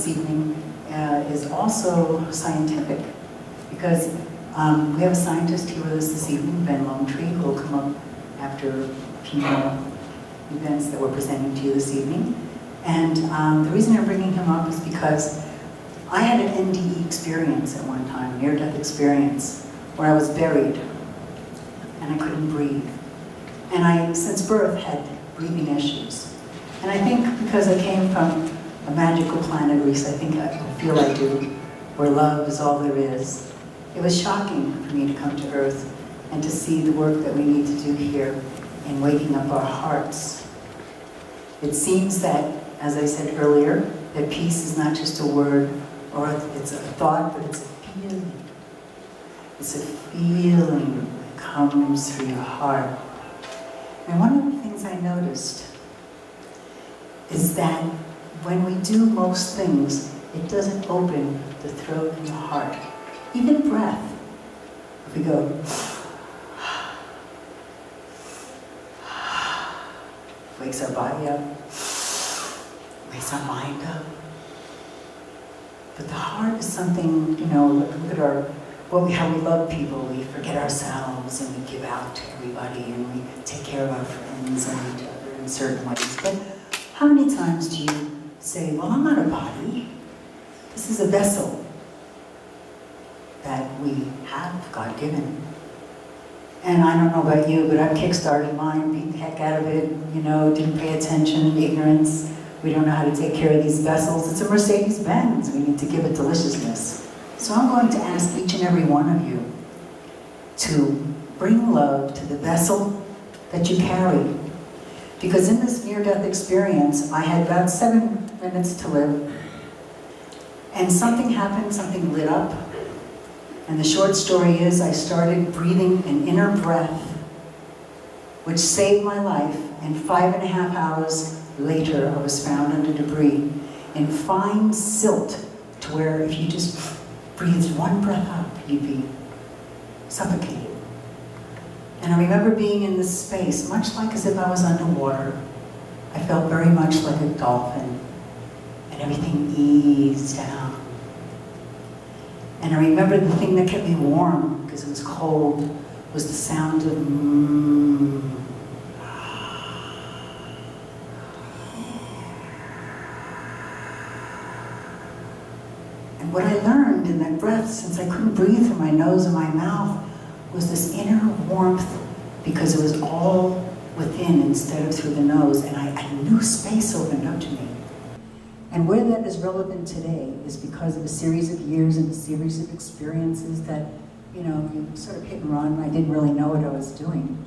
this evening is also scientific, because we have a scientist here with us this evening, Ben Longtree, who will come up after a few more events that we're presenting to you this evening. And the reason I'm bringing him up is because I had an NDE experience at one time, near-death experience, where I was buried and I couldn't breathe. And I, since birth, had breathing issues. And I think because I came from a magical planet, at least I feel I do, where love is all there is, it was shocking for me to come to Earth and to see the work that we need to do here in waking up our hearts. It seems that, as I said earlier, that peace is not just a word or it's a thought, but it's a feeling. It's a feeling that comes through your heart. And one of the things I noticed is that when we do most things, it doesn't open the throat and the heart. Even breath. If we go, wakes our body up, wakes our mind up. But the heart is something, you know, look at how we love people. We forget ourselves and we give out to everybody and we take care of our friends and each other in certain ways. But how many times do you say, well, I'm not a body. This is a vessel that we have, God-given. And I don't know about you, but I've kick-started mine, beat the heck out of it, you know, didn't pay attention, ignorance. We don't know how to take care of these vessels. It's a Mercedes-Benz. We need to give it deliciousness. So I'm going to ask each and every one of you to bring love to the vessel that you carry. Because in this near-death experience, I had about 7 minutes to live. And something happened, something lit up. And the short story is I started breathing an inner breath, which saved my life. And 5.5 hours later, I was found under debris in fine silt, to where if you just breathed one breath up, you'd be suffocated. And I remember being in this space, much like as if I was underwater. I felt very much like a dolphin, and everything eased down. And I remember the thing that kept me warm, because it was cold, was the sound of Mmmm. And what I learned in that breath, since I couldn't breathe through my nose and my mouth, was this inner warmth, because it was all within instead of through the nose, and a new space opened up to me. And where that is relevant today is because of a series of years and a series of experiences that, you know, you sort of hit and run. I didn't really know what I was doing.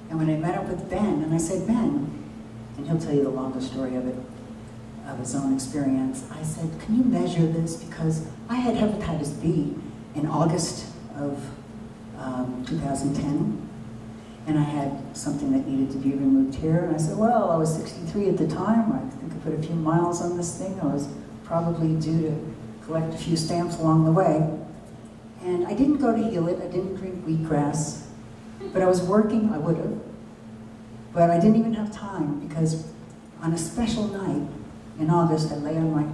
And when I met up with Ben, and I said, Ben, and he'll tell you the longer story of it, of his own experience, I said, can you measure this? Because I had hepatitis B in August of 2010, and I had something that needed to be removed here. And I said, well, I was 63 at the time. I think I put a few miles on this thing. I was probably due to collect a few stamps along the way. And I didn't go to heal it. I didn't drink wheatgrass. But I was working, I would have. But I didn't even have time, because on a special night in August, I lay on my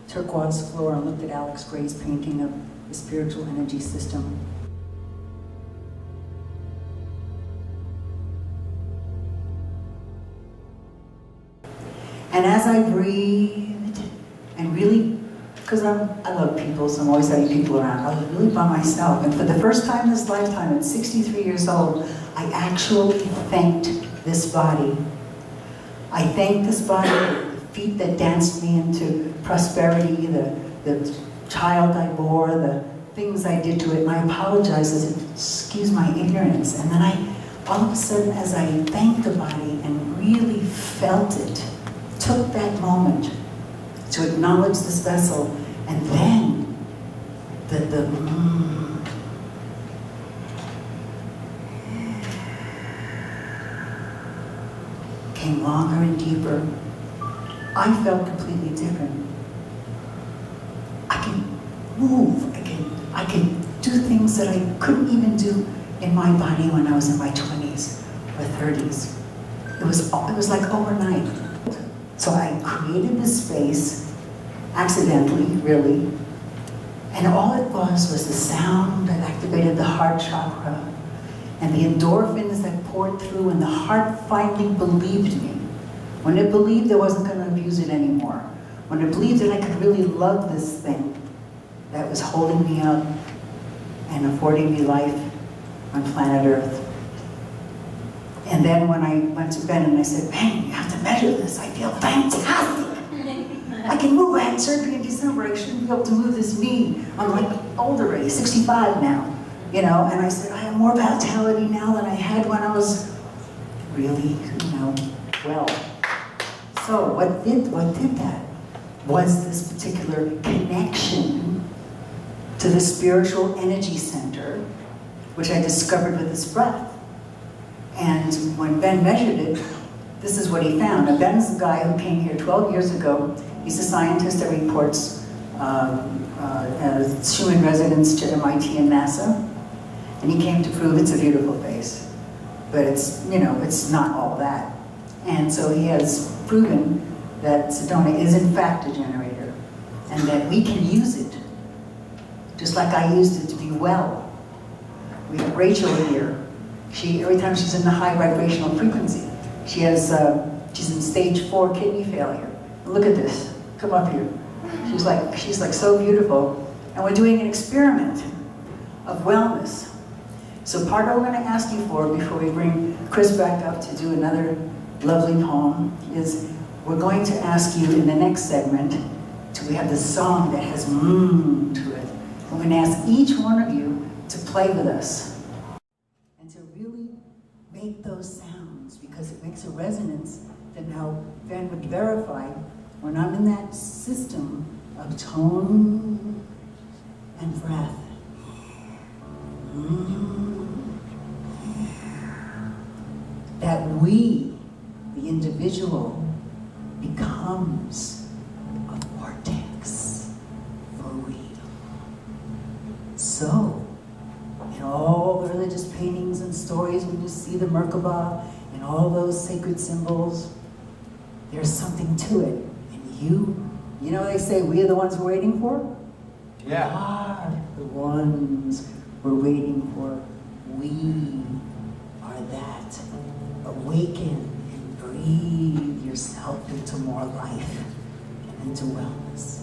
turquoise floor and looked at Alex Gray's painting of the spiritual energy system. And as I breathed, and really, because I love people, so I'm always having people around, I was really by myself. And for the first time in this lifetime, at 63 years old, I actually thanked this body. I thanked this body, the feet that danced me into prosperity, the child I bore, the things I did to it, and I apologized. I said, excuse my ignorance. And then all of a sudden, as I thanked the body and really felt it, took that moment to acknowledge this vessel, and then the came longer and deeper. I felt completely different. I can move, I can do things that I couldn't even do in my body when I was in my 20s or 30s. It was like overnight. So I created this space accidentally, really. And all it was the sound that activated the heart chakra and the endorphins that poured through, and the heart finally believed me. When it believed I wasn't going to abuse it anymore. When it believed that I could really love this thing that was holding me up and affording me life on planet Earth. And then when I went to Ben and I said, Ben, you have to measure this. I feel fantastic. I can move. I had surgery in December. I shouldn't be able to move this knee. I'm like old already, 65 now. You know, and I said, I have more vitality now than I had when I was really, well. So what did that was this particular connection to the spiritual energy center, which I discovered with this breath. And when Ben measured it, this is what he found. Now, Ben's the guy who came here 12 years ago. He's a scientist that reports as human residence to MIT and NASA. And he came to prove it's a beautiful face. But it's, it's not all that. And so he has proven that Sedona is in fact a generator, and that we can use it, just like I used it to be well. We have Rachel here. Every time she's in the high vibrational frequency, she's in stage 4 kidney failure. Look at this, come up here. She's like so beautiful. And we're doing an experiment of wellness. So part of what I'm gonna ask you for before we bring Chris back up to do another lovely poem is we're going to ask you in the next segment, we have this song that has Mmmm to it. We're going to ask each one of you to play with us and to really make those sounds, because it makes a resonance that now Ben would verify when I'm in that system of tone and breath. That we, the individual, becomes a vortex for real. So, in all the religious paintings and stories, when you see the Merkaba and all those sacred symbols, there's something to it. And you know they say we are the ones we're waiting for? Yeah. We are the ones we're waiting for. We are that. Awaken and breathe yourself into more life and into wellness.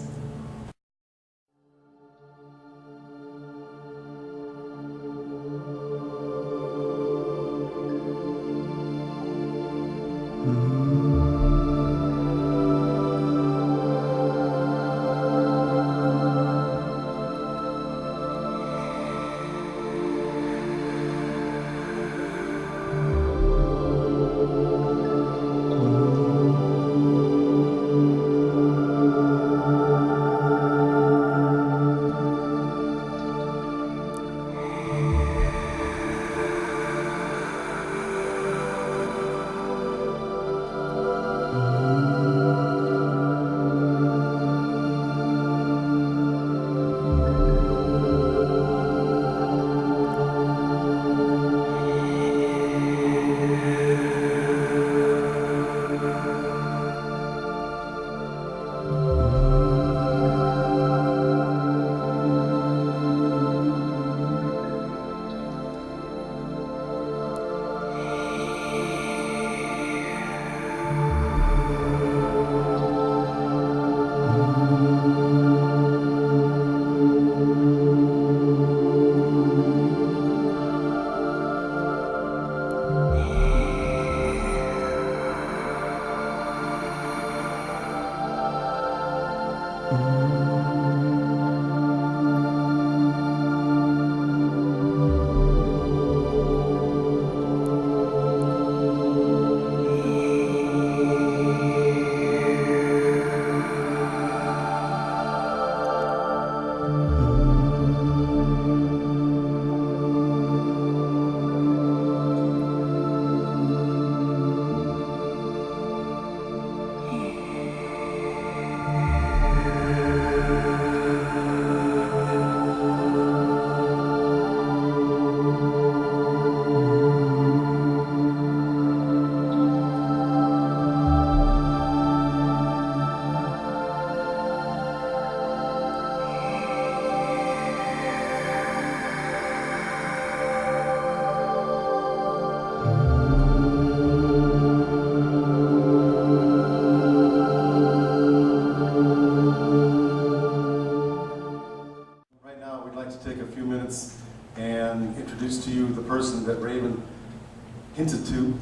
hinted to,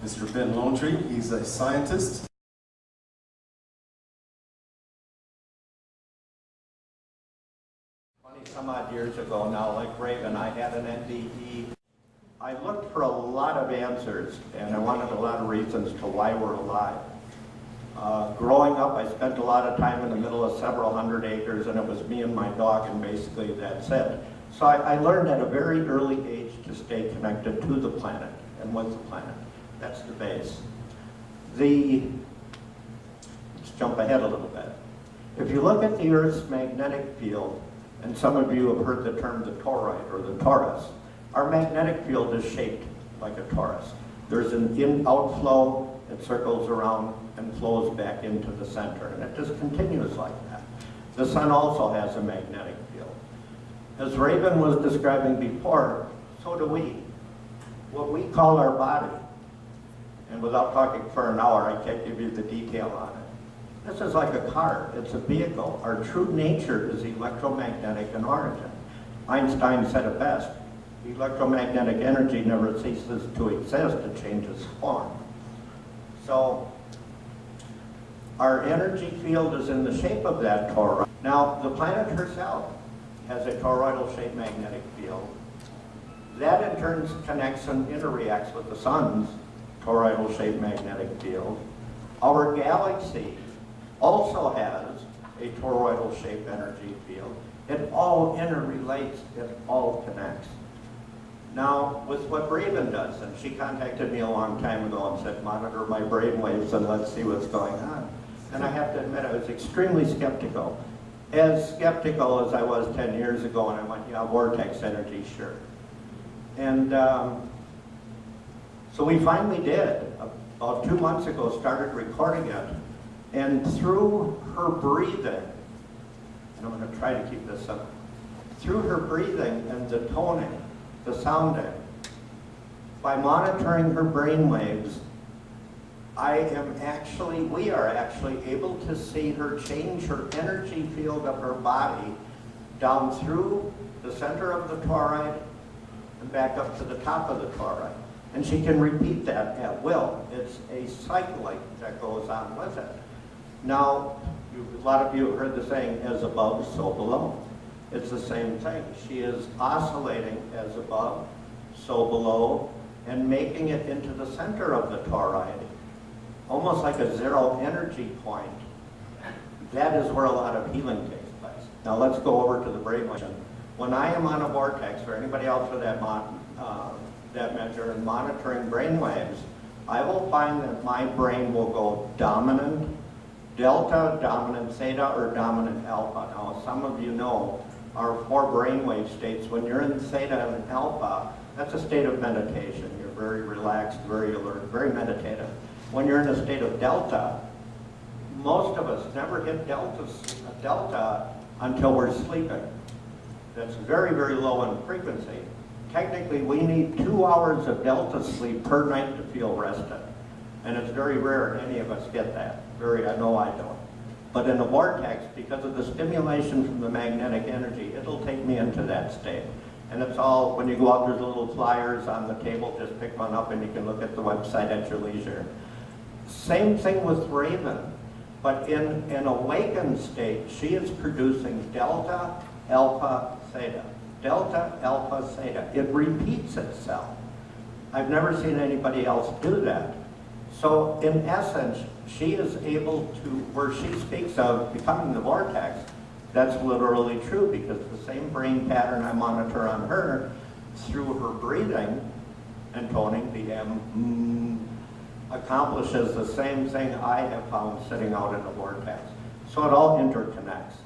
Mr. Ben Longtree. He's a scientist. Some odd years ago now, like Raven, I had an NDE. I looked for a lot of answers, and I wanted a lot of reasons to why we're alive. Growing up, I spent a lot of time in the middle of several hundred acres, and it was me and my dog, and basically that's it. So I learned at a very early age to stay connected to the planet and with the planet. That's the base. Let's jump ahead a little bit. If you look at the Earth's magnetic field, and some of you have heard the term the toroid or the torus, our magnetic field is shaped like a torus. There's an outflow, it circles around and flows back into the center, and it just continues like that. The sun also has a magnetic field. As Raven was describing before, so do we. What we call our body, and without talking for an hour, I can't give you the detail on it. This is like a car, it's a vehicle. Our true nature is electromagnetic in origin. Einstein said it best, electromagnetic energy never ceases to exist, it changes form. So, our energy field is in the shape of that toroid. Now, the planet herself has a toroidal shaped magnetic field. That in turn connects and interreacts with the sun's toroidal shaped magnetic field. Our galaxy also has a toroidal shaped energy field. It all interrelates, it all connects. Now, with what Raven does, and she contacted me a long time ago and said, monitor my brain waves and let's see what's going on. And I have to admit, I was extremely skeptical. As skeptical as I was 10 years ago, and I went, yeah, vortex energy, sure. And so we finally did. About 2 months ago, started recording it. And through her breathing, and I'm going to try to keep this up, through her breathing and the toning, the sounding, by monitoring her brain waves, we are actually able to see her change her energy field of her body down through the center of the toroid and back up to the top of the toroid. And she can repeat that at will. It's a cycling that goes on with it. Now, a lot of you have heard the saying, as above, so below. It's the same thing. She is oscillating as above, so below, and making it into the center of the toroid, almost like a zero energy point. That is where a lot of healing takes place. Now let's go over to the brainwave. When I am on a vortex, or anybody else for that measure, and monitoring brain waves, I will find that my brain will go dominant, delta, dominant theta, or dominant alpha. Now, some of you know our 4 brainwave states. When you're in theta and alpha, that's a state of meditation. You're very relaxed, very alert, very meditative. When you're in a state of delta, most of us never hit delta until we're sleeping. That's very, very low in frequency. Technically, we need 2 hours of delta sleep per night to feel rested. And it's very rare any of us get that. I know I don't. But in a vortex, because of the stimulation from the magnetic energy, it'll take me into that state. And it's all, when you go out, there's little flyers on the table, just pick one up and you can look at the website at your leisure. Same thing with Raven, but in an awakened state, she is producing delta, alpha, theta. Delta, alpha, theta. It repeats itself. I've never seen anybody else do that. So in essence, she is able to, where she speaks of becoming the vortex, that's literally true, because the same brain pattern I monitor on her through her breathing and toning, the Mmmm, accomplishes the same thing I have found sitting out in a vortex. So it all interconnects.